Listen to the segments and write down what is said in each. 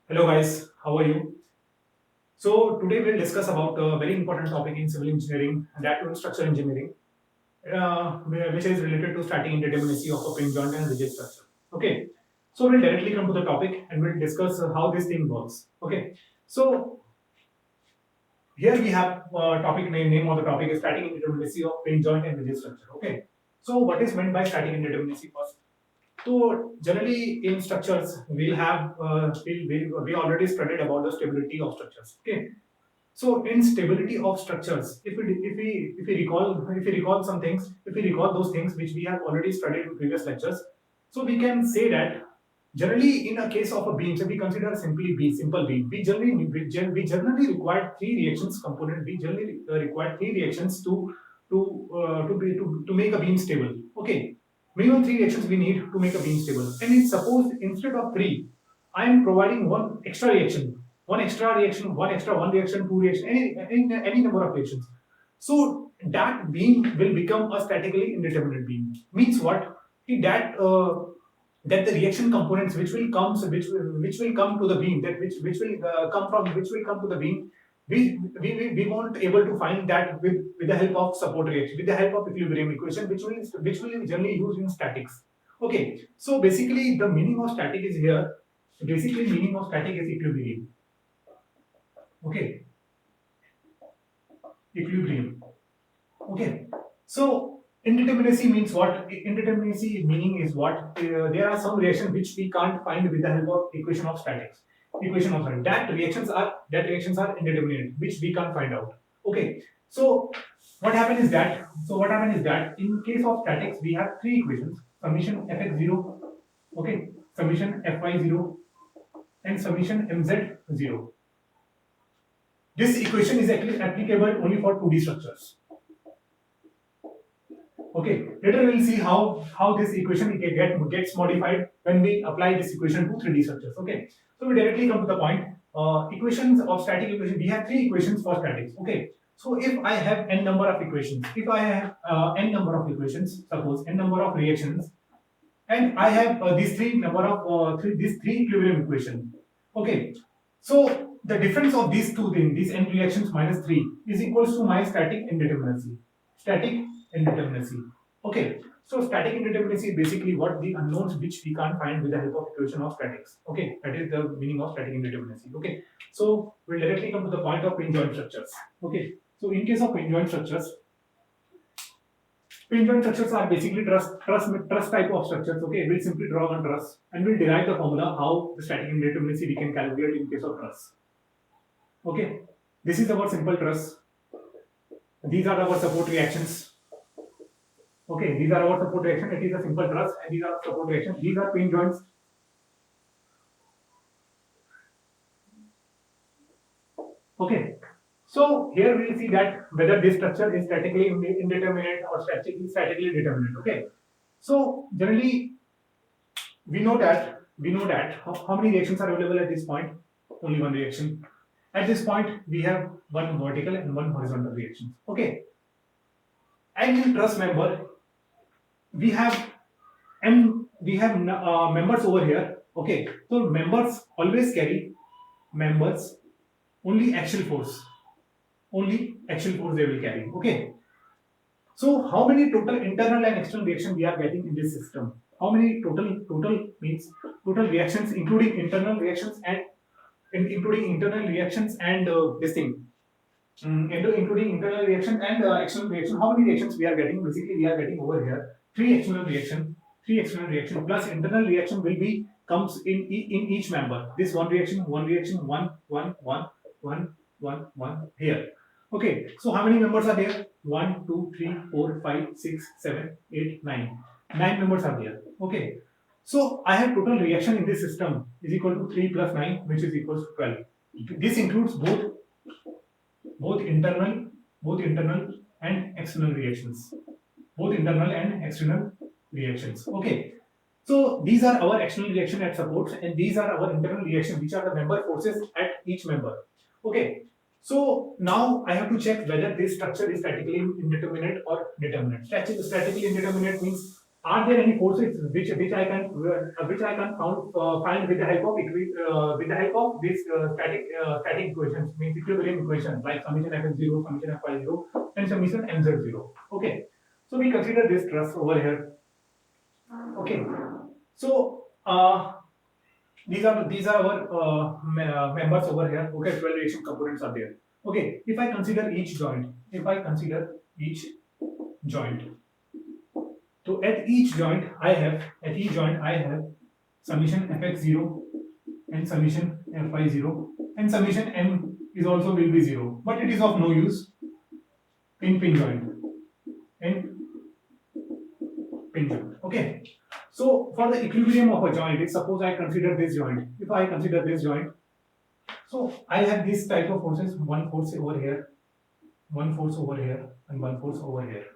Hello guys, how are you? So today we'll discuss about a very important topic in civil engineering, and that is structural engineering, which is related to static indeterminacy of a pin joint and rigid structure. Okay, so we'll directly come to the topic and we'll discuss how this thing works. Okay, so here we have topic name of the topic is static indeterminacy of pin joint and rigid structure. Okay, so what is meant by static indeterminacy first? So generally in structures we'll have we already studied about the stability of structures. Okay. So in stability of structures, if we recall some things, if we recall those things which we have already studied in previous lectures, so we can say that generally in a case of a beam, so we consider simply B, simple beam. We generally require three reactions component. We generally require three reactions to make a beam stable. Okay, minimum three reactions we need to make a beam stable. And if suppose instead of three, I am providing one reaction, two reaction, any number of reactions. So that beam will become a statically indeterminate beam. Means what? That the reaction components which will come to the beam, which will come from which will come to the beam, we won't able to find that with the help of support reaction, with the help of equilibrium equation, which will generally used in statics. Okay, so basically the meaning of static is here. Basically, meaning of static is equilibrium. Okay, equilibrium. Okay, so indeterminacy means what? Indeterminacy meaning is what? There are some reactions which we can't find with the help of equation of statics. Equation of statics. That reactions are indeterminate, which we can't find out. Okay, so what happened is that in case of statics we have three equations: summation fx0, okay, summation fy0, and summation mz0. This equation is actually applicable only for 2D structures. Okay, later we'll see how this equation gets modified when we apply this equation to 3D structures. Okay, so we directly come to the point. Equations of static equation. We have three equations for statics. Okay, so if I have n number of equations, if I have n number of equations, suppose n number of reactions, and I have these three equilibrium equation. Okay, so the difference of these two things, these n reactions minus three, is equals to my static indeterminacy. Static indeterminacy. Okay, so static indeterminacy is basically what the unknowns which we can't find with the help of equation of statics. Okay, that is the meaning of static indeterminacy. Okay, so we'll directly come to the point of pin joint structures. Okay, so in case of pin joint structures, pin joint structures are basically truss type of structures. Okay, we'll simply draw one truss and we'll derive the formula how the static indeterminacy we can calculate in case of truss. Okay, this is our simple truss. These are our support reactions. Okay, these are our support reactions. It is a simple truss, and these are support reactions. These are pin joints. Okay, so here we will see that whether this structure is statically indeterminate or statically determinate. Okay, so generally we know that how many reactions are available at this point? Only one reaction. At this point, we have one vertical and one horizontal reaction. Okay, and in truss member, we have members over here. Okay, so members always carry members only axial force. Only axial force they will carry. Okay, so how many total internal and external reaction we are getting in this system? How many total means total reactions including internal reactions and this thing, including internal reaction and external reaction. How many reactions we are getting? Basically, we are getting over here three external reaction plus internal reaction will be comes in each member. This one reaction, one here. Okay, so how many members are there? 1, 2, 3, 4, 5, 6, 7, 8, 9. 9 members are there. Okay, so I have total reaction in this system is equal to 3 plus 9, which is equals to 12. This includes both internal both internal and external reactions. Both internal and external reactions. Okay, so these are our external reaction at supports, and these are our internal reaction, which are the member forces at each member. Okay, so now I have to check whether this structure is statically indeterminate or determinate. Statically indeterminate means are there any forces which I can find with the help of with the help of this static equations, means equilibrium equations like summation fx0, summation fy0, and summation mz0. Okay, so we consider this truss over here. Okay, so these are our members over here. Okay, 12 reaction components are there. Okay, if I consider each joint, so at each joint I have summation fx0 and summation fy0, and summation m is also will be 0, but it is of no use in pin joint. Okay, so for the equilibrium of a joint, suppose I consider this joint. If I consider this joint, so I have this type of forces, one force over here, one force over here, and one force over here.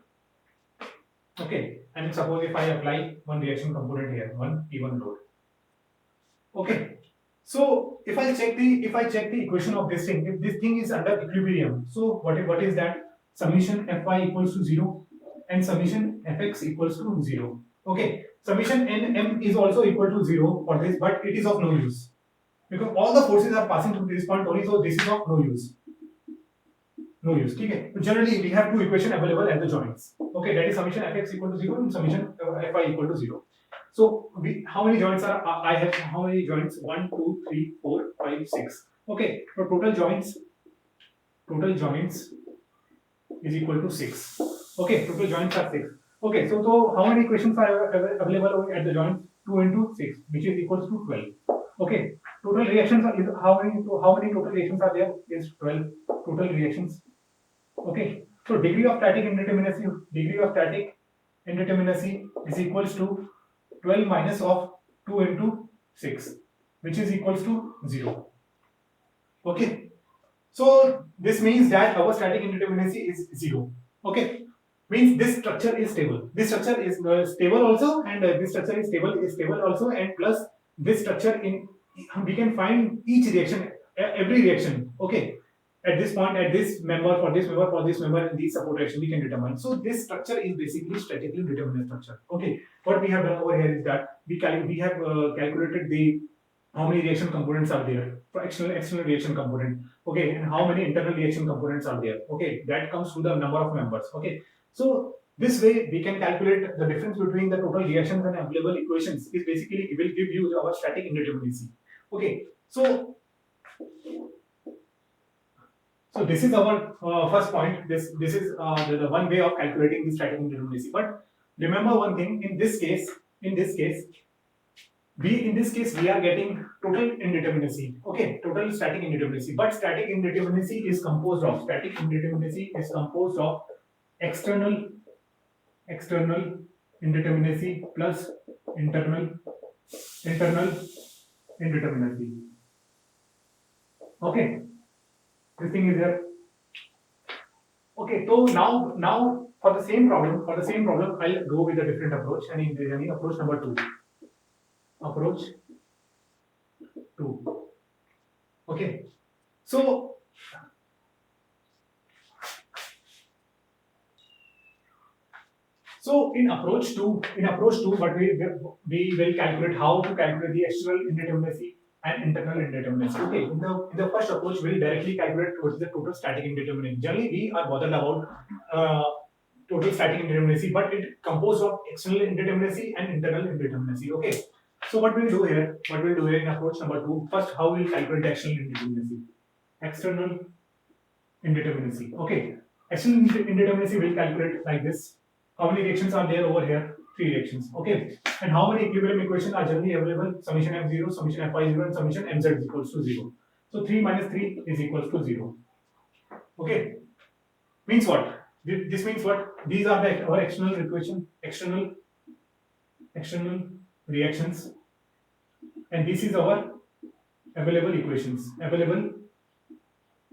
Okay, and suppose if I apply one reaction component here, one P1 load. Okay, so if I check the equation of this thing, if this thing is under equilibrium, so what is that? Summation Fy equals to 0 and summation Fx equals to 0. Okay, summation Nm is also equal to 0 for this, but it is of no use because all the forces are passing through this point only, so this is of no use. Okay, so generally we have two equations available at the joints. Okay, that is summation Fx equal to 0 and summation Fy equal to 0. So how many joints are I have? How many joints? 1, 2, 3, 4, 5, 6. Okay, so total joints is equal to 6. Okay, total joints are 6. Okay, so how many equations are available at the joint? 2 into 6, which is equals to 12. Okay, total reactions is how many total reactions are there? Is 12 total reactions. Okay, so degree of static indeterminacy is equals to 12 minus of 2 into 6, which is equals to 0. Okay, so this means that our static indeterminacy is 0. Okay, means this structure is stable. This structure is stable also, and this structure is stable also, and plus this structure we can find each reaction, every reaction. Okay, at this point, at this member, for this member, and these support reaction we can determine. So this structure is basically statically determinate structure. Okay, what we have done over here is that we have calculated the how many reaction components are there for external reaction component. Okay, and how many internal reaction components are there. Okay, that comes to the number of members. Okay, so this way we can calculate the difference between the total reactions and available equations is basically will give you our static indeterminacy. Okay, so this is our first point. This is the one way of calculating the static indeterminacy. But remember one thing: in this case, we are getting total indeterminacy. Okay, total static indeterminacy. But static indeterminacy is composed of external indeterminacy plus internal indeterminacy. Okay, this thing is here. Okay, so now for the same problem, I'll go with a different approach, and in approach number 2. Approach 2. Okay, so in approach 2, what we will calculate how to calculate the external indeterminacy and internal indeterminacy. Okay, in the first approach, we'll directly calculate what is the total static indeterminacy. Generally, we are bothered about total static indeterminacy, but it composed of external indeterminacy and internal indeterminacy. Okay, so what we'll do here in approach number 2, first how we'll calculate the external indeterminacy. Okay, external indeterminacy we'll calculate like this. How many reactions are there over here? 3 reactions. Okay, and how many equilibrium equations are generally available? Summation f0, summation fy0, and summation mz is equals to 0. So 3 minus 3 is equals to 0. Okay, means what? This means what? These are our external equation, external reactions, and this is our available equations, available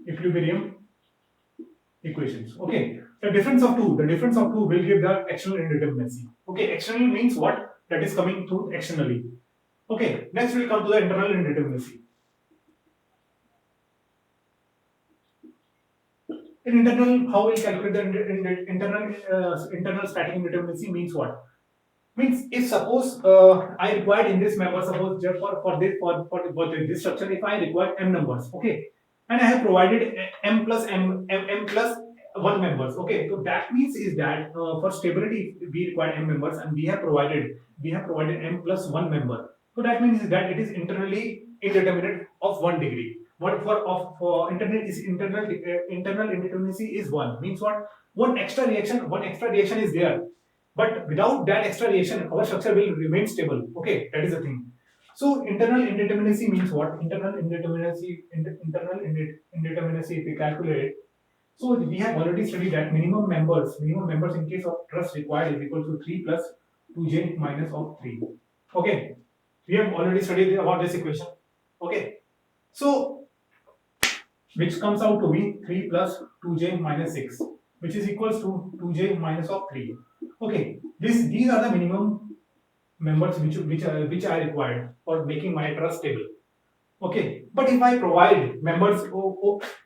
equilibrium equations. Okay, the difference of two will give the external indeterminacy. Okay, external means what? That is coming through externally. Okay, next we'll come to the internal indeterminacy. In internal, how we'll calculate the internal static indeterminacy means what? Means if suppose I required in this member, suppose just for this structure, if I require m numbers, okay, and I have provided m plus m plus one members, okay, so that means is that for stability we require m members and we have provided m plus one member. So that means is that it is internally indeterminate of 1 degree. What for internal indeterminacy is 1, means what, one extra reaction is there, but without that extra reaction our structure will remain stable. Okay, that is the thing. So internal indeterminacy means what? Internal indeterminacy if we calculate, so we have already studied that minimum members in case of truss required is equal to 3 plus 2j minus of 3. Okay, we have already studied about this equation. Okay, so which comes out to be 3 plus 2j minus 6, which is equals to 2j minus of 3. Okay, these are the minimum members which are required for making my truss stable. Okay, but if I provide members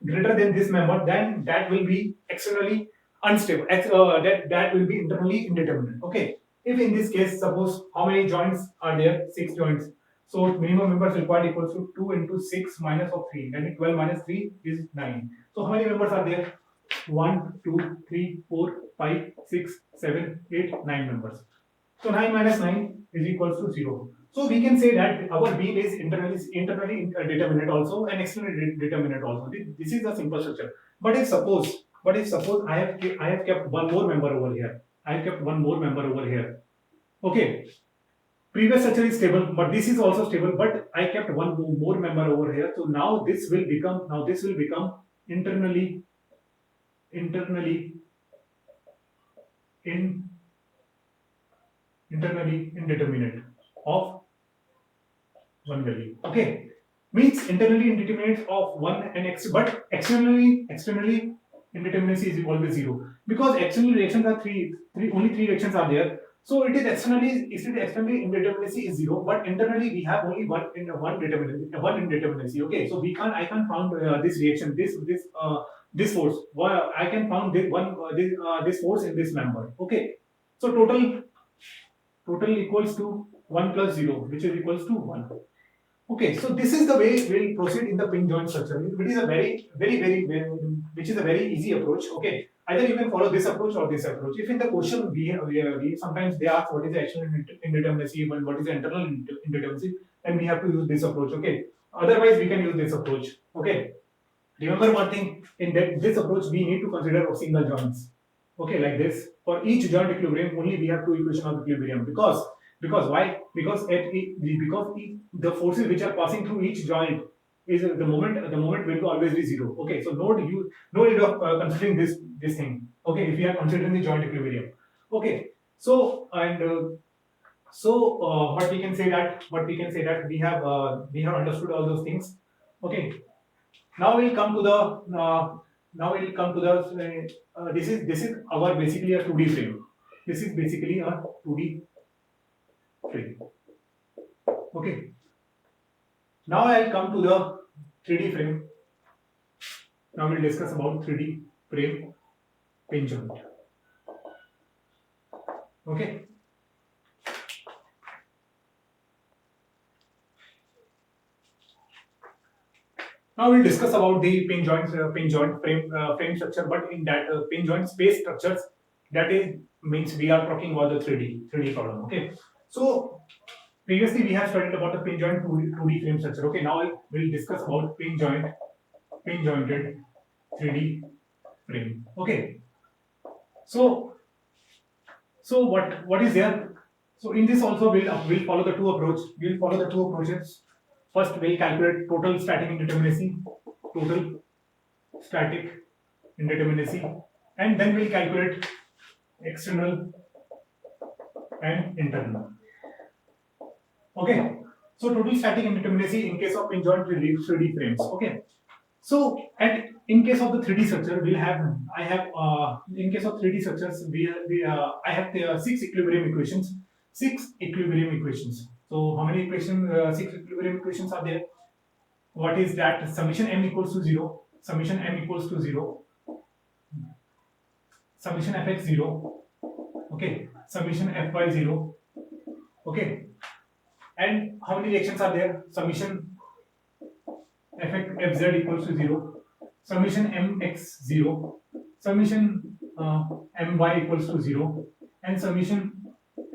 greater than this member, then that will be externally unstable. That will be internally indeterminate. Okay, if in this case, suppose how many joints are there? 6 joints. So minimum members required equals to 2 into 6 minus of 3. That is 12 minus 3 is 9. So how many members are there? 1, 2, 3, 4, 5, 6, 7, 8, 9 members. So 9 minus 9 is equals to 0. So we can say that our beam is internally determinate also and externally determinate also. This is a simple structure. But if suppose I have kept one more member over here. I have kept one more member over here. Okay. Previous structure is stable, but this is also stable. But I kept one more member over here. So now this will become internally indeterminate of one value. Okay, means internally indeterminate of one and but externally indeterminacy is equal to 0, because external reactions are only three reactions are there. So it is externally indeterminacy is 0, but internally we have only one indeterminacy. Okay, so I can't found this reaction, this force. Well, I can found this force in this member. Okay, so total equals to 1 plus 0, which is equals to 1. Okay, so this is the way we'll proceed in the pin joint structure. It is a which is a very easy approach. Okay, either you can follow this approach or this approach. If in the question we sometimes they ask what is the external indeterminacy and what is the internal indeterminacy, then we have to use this approach. Okay, otherwise we can use this approach. Okay, remember one thing, in this approach we need to consider single joints. Okay, like this. For each joint equilibrium, only we have two equations of equilibrium. Because why? Because the forces which are passing through each joint is the moment will always be 0. Okay, so no need of considering this thing. Okay, if we are considering the joint equilibrium. Okay, so what we can say that we have understood all those things. Okay, now we'll come to the this is our basically a 2D frame. This is basically a 2D frame. Okay, now I'll come to the 3D frame. Now we'll discuss about 3D frame pin joint. Okay, now we'll discuss about the pin joint frame structure, but in that pin joint space structures, that is means we are talking about the 3D problem. Okay, so previously we have studied about the pin joint 2D frame structure. Okay, now we'll discuss about pin jointed 3D frame. Okay, so what is there? So in this also we'll follow the two approaches. First we'll calculate total static indeterminacy, and then we'll calculate external and internal. Okay, so total static indeterminacy in case of pin joint 3D frames. Okay, so in case of the 3D structure, in case of 3D structures I have 6 equilibrium equations. So how many equations? 6 equilibrium equations are there. What is that? Summation m equals to 0. Summation fx 0. Okay. Summation fy 0. Okay, and how many reactions are there? Summation fz equals to 0, summation mx 0, summation my equals to 0, and summation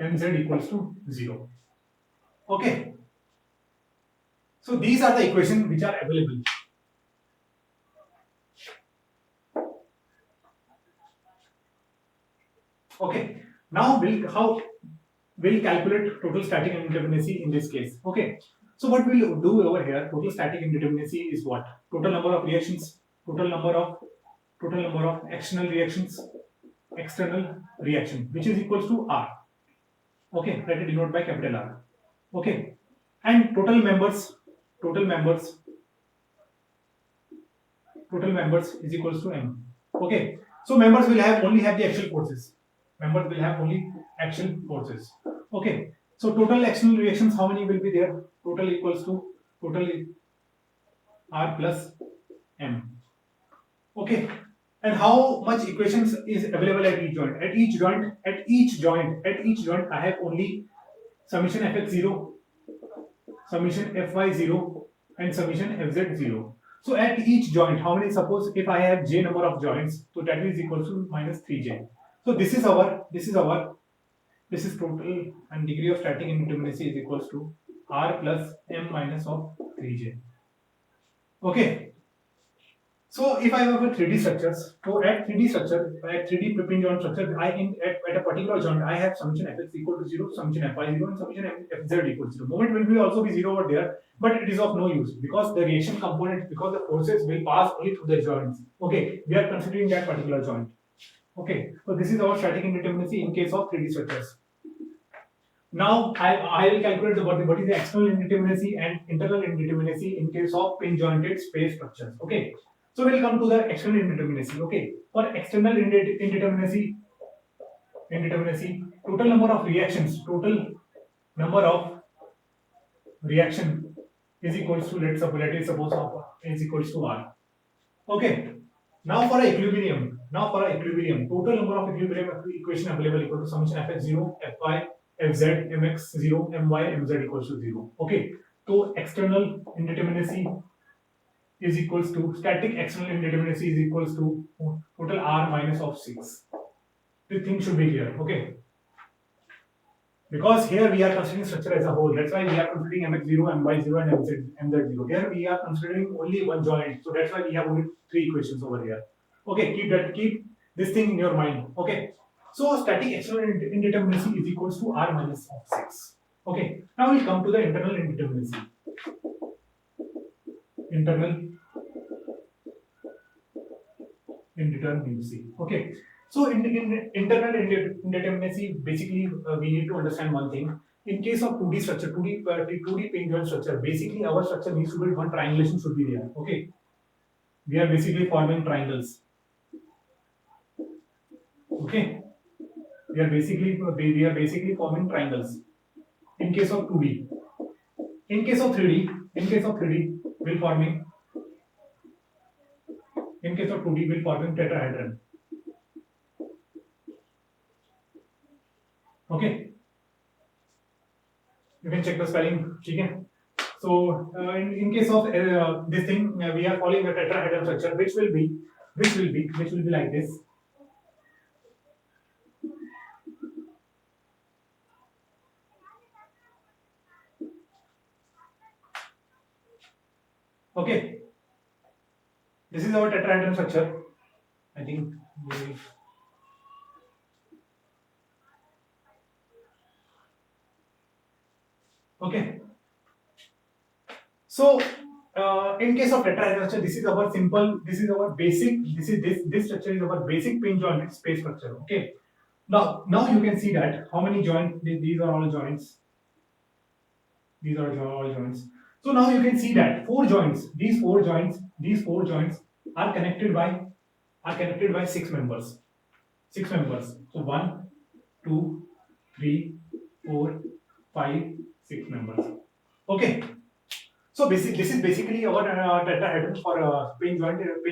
mz equals to 0. Okay, so these are the equations which are available. Okay, now we'll calculate total static indeterminacy in this case. Okay, so what we'll do over here, total static indeterminacy is what? Total number of reactions, total number of external reactions, external reaction, which is equals to R. Okay, let it denote by capital R. Okay, and total members is equals to M. Okay, so members will only have the axial forces. Members will have only axial forces. Okay, so total external reactions, how many will be there? Total equals to total R plus M. Okay, and how much equations is available at each joint? At each joint, I have only summation fx0, summation fy0, and summation fz0. So at each joint, how many? Suppose if I have j number of joints, so that is equal to minus 3j. So this is total, and degree of static indeterminacy is equals to R plus M minus of 3j. Okay. So if I have a 3D structures, so at 3D pin joint structure, at a particular joint, I have summation fx equal to 0, summation fy 0, and summation fz equal to 0. Moment will be also be 0 over there, but it is of no use because the reaction component, because the forces will pass only through the joints. Okay, we are considering that particular joint. Okay, so this is our static indeterminacy in case of 3D structures. Now I will calculate what is the external indeterminacy and internal indeterminacy in case of pin jointed space structures. Okay, so we'll come to the external indeterminacy. Okay, for external indeterminacy, total number of reactions is equals to, let us suppose is equals to R. Okay, now for equilibrium, total number of equilibrium equation available equal to summation fx0, fy, fz, mx0, my, mz equals to 0. Okay, so external indeterminacy is equals to, static external indeterminacy is equals to total R minus of 6. This thing should be clear. Okay, because here we are considering structure as a whole, that's why we are considering mx0, my0, and mz0. Here we are considering only one joint, so that's why we have only 3 equations over here. Okay, keep this thing in your mind. Okay, so static external indeterminacy is equals to R minus of 6. Okay, now we'll come to the internal indeterminacy. Okay, so in internal indeterminacy, basically we need to understand one thing. In case of 2D structure, 2D pin joint structure, basically our structure needs to be one triangulation should be there. Okay, we are basically forming triangles. Okay, we are basically forming triangles. In case of 2D, in case of 3D, we'll forming. In case of 2D, we'll forming tetrahedron. Okay, you can check the spelling. Okay. So in case of this thing, we are following a tetrahedron structure, which will be like this. Okay, this is our tetrahedron structure. I think okay. So in case of tetrahedron structure, this is our basic. This structure is our basic pin jointed space structure. Okay. Now you can see that how many joints. These are all joints. These are all joints. So now you can see that 4 joints. These four joints are connected by 6 members. 6 members. So 1, 2, 3, 4, 5, 6 members. Okay. So this is basically our tetrahedron for pin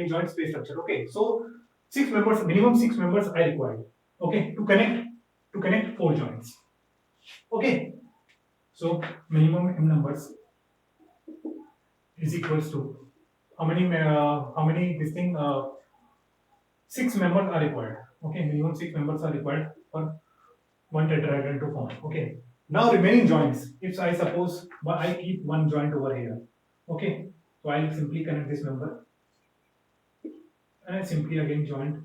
joint space structure. Okay. So 6 members, minimum 6 members are required. Okay, to connect 4 joints. Okay. So minimum m numbers is equals to how many this thing 6 members are required. Okay, minimum 6 members are required for one tetrahedron to form. Okay, now remaining joints, if I suppose I keep one joint over here. Okay, so I'll simply connect this member and I simply again joint.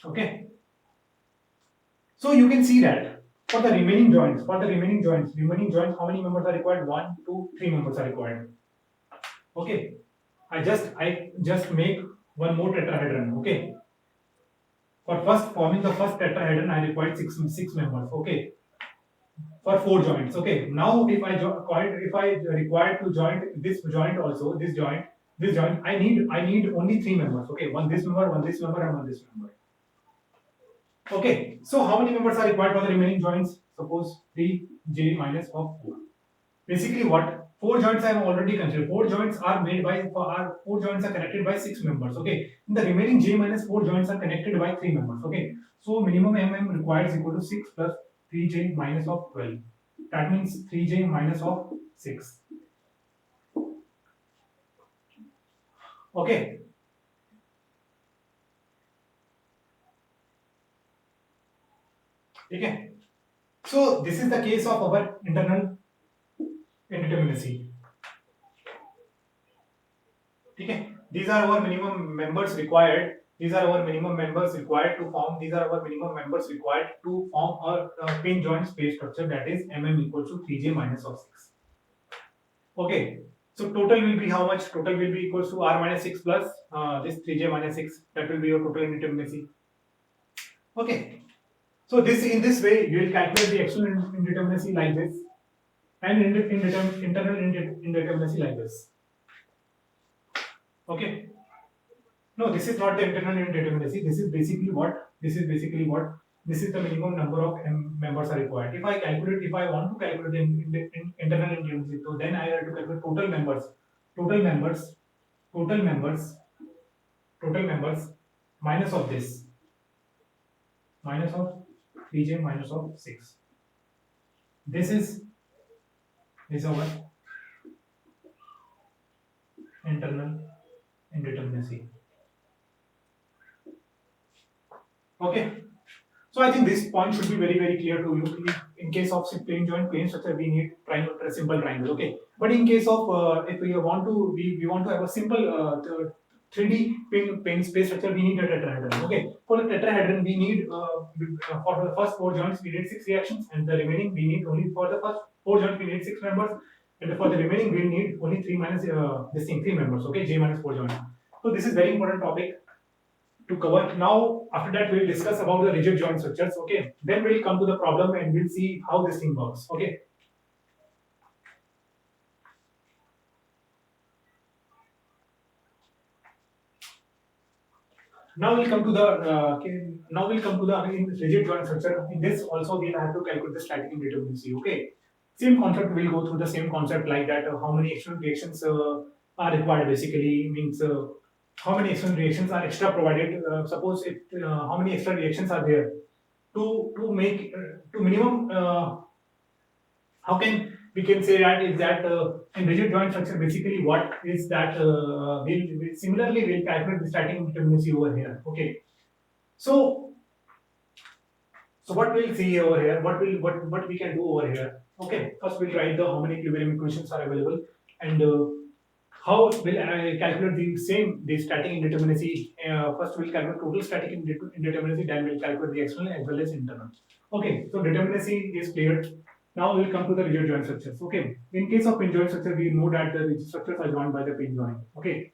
Okay, so you can see that for the remaining joints, how many members are required? 1, 2, 3 members are required. Okay, I just make one more tetrahedron. Okay, for first forming the first tetrahedron, I required six members. Okay, for 4 joints. Okay, now if I require to join this joint also, this joint, I need only 3 members. Okay, one this member, and one this member. Okay, so how many members are required for the remaining joints? Suppose 3j minus of 4. Basically, what 4 joints I have already considered. 4 joints are made by 4 joints are connected by 6 members. Okay, and the remaining j minus 4 joints are connected by 3 members. Okay, so minimum mm required is equal to 6 plus 3j minus of 12. That means 3j minus of 6. Okay. Okay. So this is the case of our internal indeterminacy. Okay. These are our minimum members required. These are our minimum members required to form. These are our minimum members required to form a pin joint space structure, that is mm equals to 3j minus of 6. Okay. So total will be how much? Total will be equals to r minus 6 plus this 3j minus 6. That will be your total indeterminacy. Okay. So in this way you will calculate the external indeterminacy like this and internal indeterminacy like this. Okay. No, this is not the internal indeterminacy. This is basically what. This is the minimum number of members are required. If I want to calculate the internal indeterminacy, so then I have to calculate total members, total members, total members, total members minus of this, minus of 3j minus of 6. This is our internal indeterminacy. Okay, so I think this point should be very clear to you. In case of plane joint plane structure, we need simple triangle. Okay, but in case of if we want to have a simple 3D plane space structure, we need a tetrahedron. Okay, for the tetrahedron we need for the first 4 joints we need 6 reactions, and the remaining we need only for the first 4 joints we need 6 members, and for the remaining we need only 3 minus 3 members. Okay, j minus 4 joints. So this is very important topic to cover. Now after that we'll discuss about the rigid joint structures. Okay, then we'll come to the problem and we'll see how this thing works. Okay, now we'll come to the rigid joint structure. In this also we'll have to calculate the static indeterminacy. Okay, same concept, we'll go through the same concept like that. How many external reactions are required, basically means how many external reactions are extra provided. Suppose if how many extra reactions are there to make to minimum. How can we can say that is that in rigid joint structure, basically what is that similarly we'll calculate the static indeterminacy over here. Okay, so what we'll see over here, what we can do over here. Okay, first we'll write the how many equilibrium equations are available, and how will I calculate the static indeterminacy. First we'll calculate total static indeterminacy, then we'll calculate the external as well as internal. Okay, so determinacy is clear. Now we'll come to the rigid joint structures. Okay, in case of pin joint structure, we know that the rigid structures are joined by the pin joint. Okay,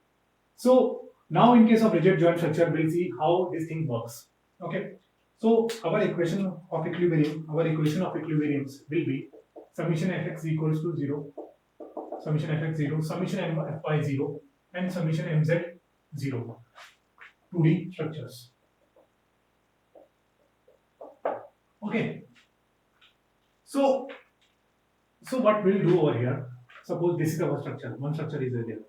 so now in case of rigid joint structure, we'll see how this thing works. Okay, so our equation of equilibriums will be summation fx equals to 0, summation fx 0, summation fy 0, and summation mz 0. 2D structures. Okay. So what we'll do over here, suppose this is our structure, one structure is there.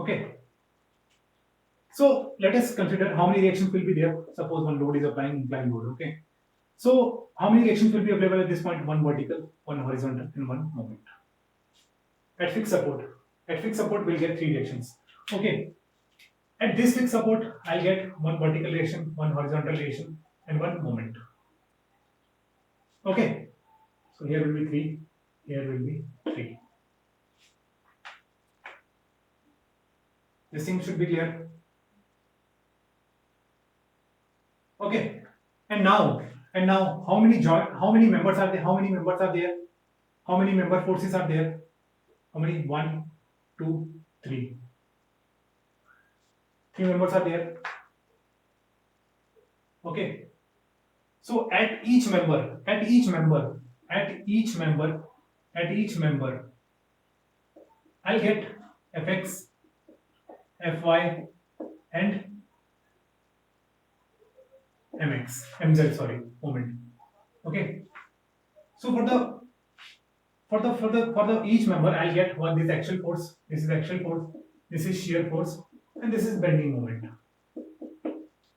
Okay. So let us consider how many reactions will be there. Suppose one load is applying inclined load. Okay. So how many reactions will be available at this point? One vertical, one horizontal, and one moment. At fixed support we'll get three reactions. Okay. At this fixed support, I'll get one vertical reaction, one horizontal reaction, and one moment. Okay. So here will be three, here will be three. This thing should be clear. Okay. And now, how many members are there? How many members are there? How many member forces are there? How many? 1, 2, 3. 3 members are there. Okay. So at each member, I'll get Fx, Fy, and Mz, moment. Okay. So for the each member, I'll get one this axial force, this is axial force, this is shear force, and this is bending moment.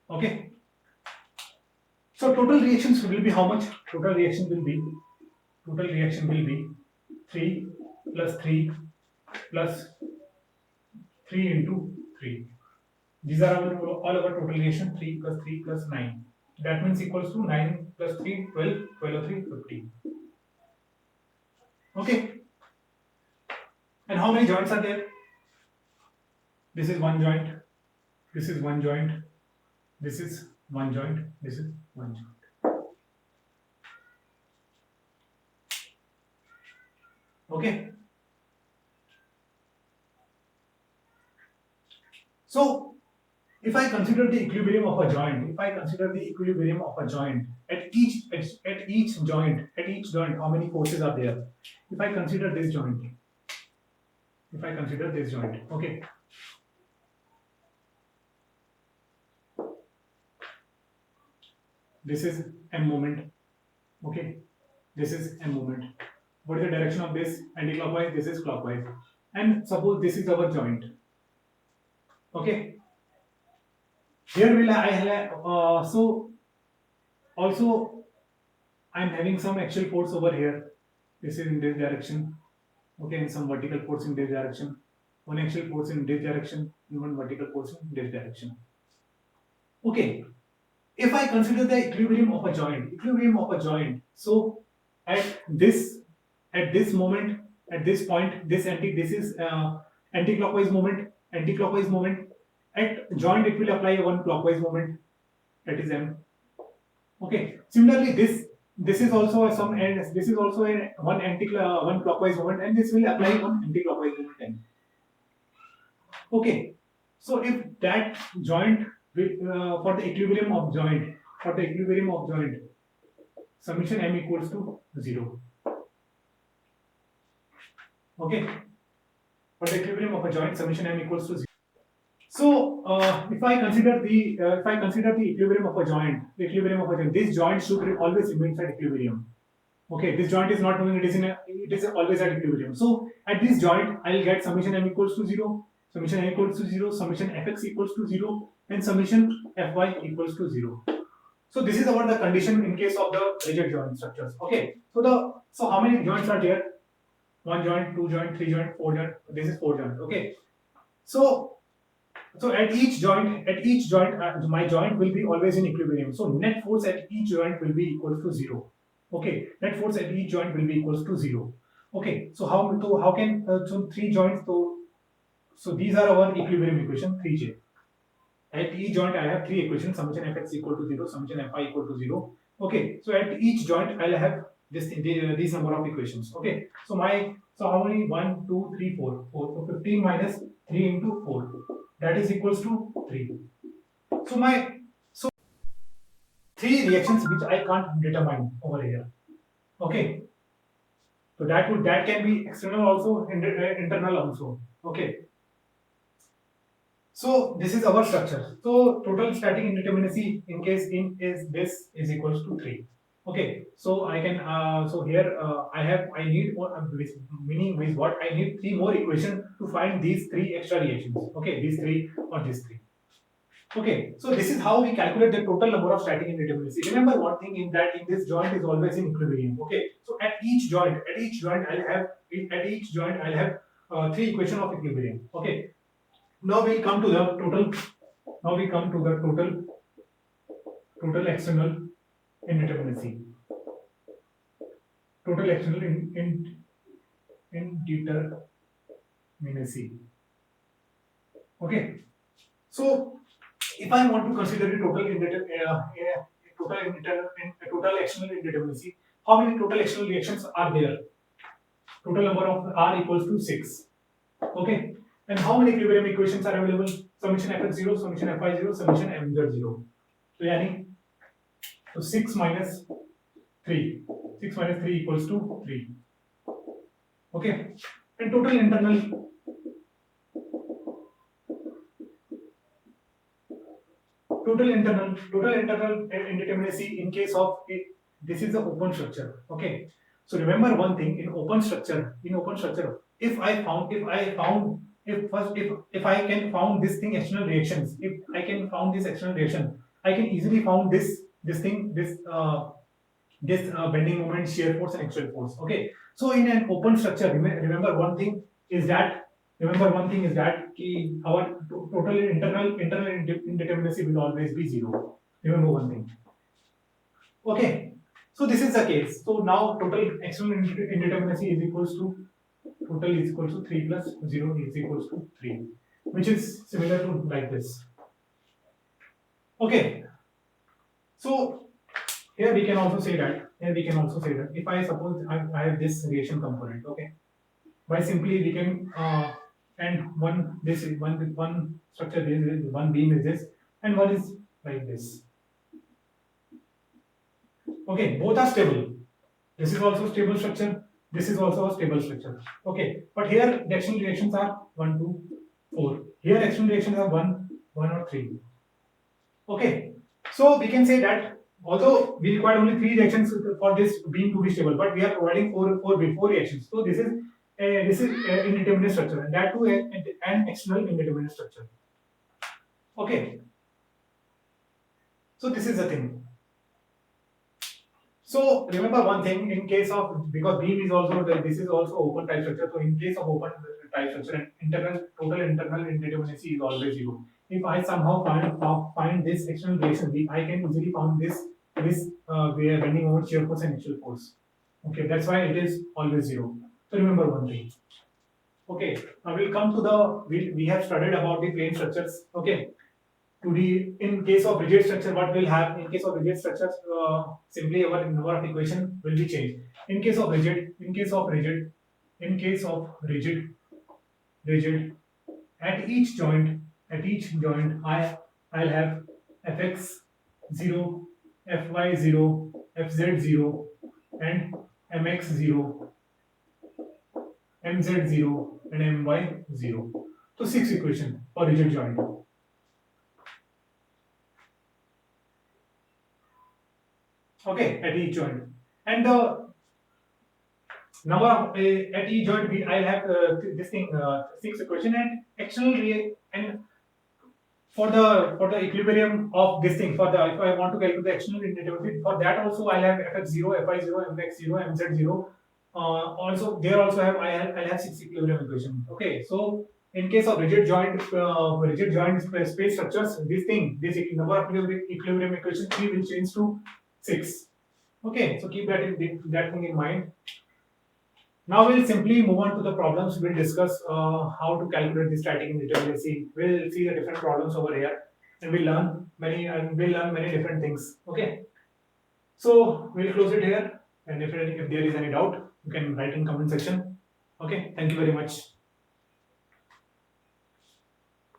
Okay. So total reactions will be how much? Total reaction will be 3 plus 3 plus 3 into 3. These are all our total reaction. 3 plus 3 plus 9. That means equals to 9 plus 3, 12, 12 or 3, 15. Okay. And how many joints are there? This is one joint, this is one joint, this is one joint, this is one joint. Okay. So if I consider the equilibrium of a joint, at each joint, how many forces are there? If I consider this joint, okay. This is M moment, okay. This is M moment. What is the direction of this? Anti-clockwise. This is clockwise. And suppose this is our joint, okay. Here will so also I am having some axial force over here. This is in this direction, okay, and some vertical force in this direction. One axial force in this direction and one vertical force in this direction. Okay. If I consider the equilibrium of a joint, so at this moment, at this point, this is anti-clockwise moment. At joint, it will apply one clockwise moment, that is M. Okay. Similarly, this is also one clockwise moment, and this will apply one anti-clockwise moment M. Okay. So if that joint for the equilibrium of joint, summation M equals to 0. Okay. For the equilibrium of a joint, summation M equals to 0. So if I consider the equilibrium of a joint, this joint should always remain at equilibrium. Okay, this joint is not moving; it is always at equilibrium. So at this joint, I'll get summation M equals to 0, summation Fx equals to 0, and summation Fy equals to 0. So this is about the condition in case of the rigid joint structures. Okay, so how many joints are there? 1 joint, 2 joint, 3 joint, 4 joint. This is 4 joint. Okay, so at each joint, my joint will be always in equilibrium. So net force at each joint will be equal to 0. Okay, net force at each joint will be equals to 0. Okay, so how can so 3 joints, so these are our equilibrium equation 3J. At each joint I have 3 equations, summation Fx equal to 0, summation Fy equal to 0. Okay, so at each joint I'll have these number of equations. Okay, so how many? 1, 2, 3, 4. So 15 minus 3 into 4, that is equals to 3. So 3 reactions which I can't determine over here. Okay, so that can be external also, internal also. Okay, so this is our structure. So total static indeterminacy in case this is equals to 3. Okay, so I can so here I need meaning with what I need three more equations to find these three extra reactions. Okay, these three or these three. Okay, so this is how we calculate the total number of static indeterminacy. Remember one thing in that in this joint is always in equilibrium. Okay, so at each joint I'll have three equation of equilibrium. Okay, now we come to the total. Now we come to the total external indeterminacy. Total external indeterminacy. Okay, so if I want to consider the total external indeterminacy, how many total external reactions are there? Total number of R equals to 6. Okay, and how many equilibrium equations are available? Summation fx0, summation fy0, summation mz0. So yani, so 6 minus 3. 6 minus 3 equals to 3. Okay, and total internal indeterminacy in case of this is the open structure. Okay, so remember one thing in open structure. If I can found this thing external reactions, if I can found this external reaction, I can easily found this bending moment, shear force and axial force. Okay, so in an open structure, remember one thing is that our total internal indeterminacy will always be 0. Remember one thing. Okay, so this is the case. So now total external indeterminacy is equals to 3 plus 0 is equals to 3, which is similar to like this. Okay, so here we can also say that if I suppose I have this reaction component, okay, by simply we can and one structure is one beam is this and one is like this. Okay, both are stable. This is also stable structure. This is also a stable structure. Okay, but here the external reactions are 1, 2, 4. Here external reactions are 1 or 3. Okay, so we can say that although we require only 3 reactions for this beam to be stable, but we are providing 4 reactions. So this is indeterminate structure, and that too an external indeterminate structure. Okay, so this is the thing. So remember one thing in case of, because beam is also this is also open type structure. So in case of open type structure, total internal indeterminacy is always 0. If I somehow find this external reaction, I can easily find this where bending moment, shear force and axial force. Okay, that's why it is always 0. So remember one thing. Okay, now we'll come to the we have studied about the plane structures. Okay, in case of rigid structure, what we'll have in case of rigid structures, simply our number of equation will be changed. In case of rigid, at each joint, I'll have fx0, fy0, fz0, and mx0, mz0, and my0. So 6 equations for rigid joint. Okay, at each joint, and the number of at each joint I'll have this thing 6 equation and external and for the equilibrium of this thing, for the if I want to calculate the external indeterminacy, for that also I'll have fx0, fy0, mx0, mz0. Also there also I'll have 6 equilibrium equation. Okay, so in case of rigid joint space structures, this number of equilibrium equation 3 will change to 6. Okay, so keep that thing in mind. Now we'll simply move on to the problems. We'll discuss how to calculate the static indeterminacy. We'll see the different problems over here, and we'll learn many different things. Okay, so we'll close it here. And if there is any doubt, you can write in comment section. Okay, thank you very much.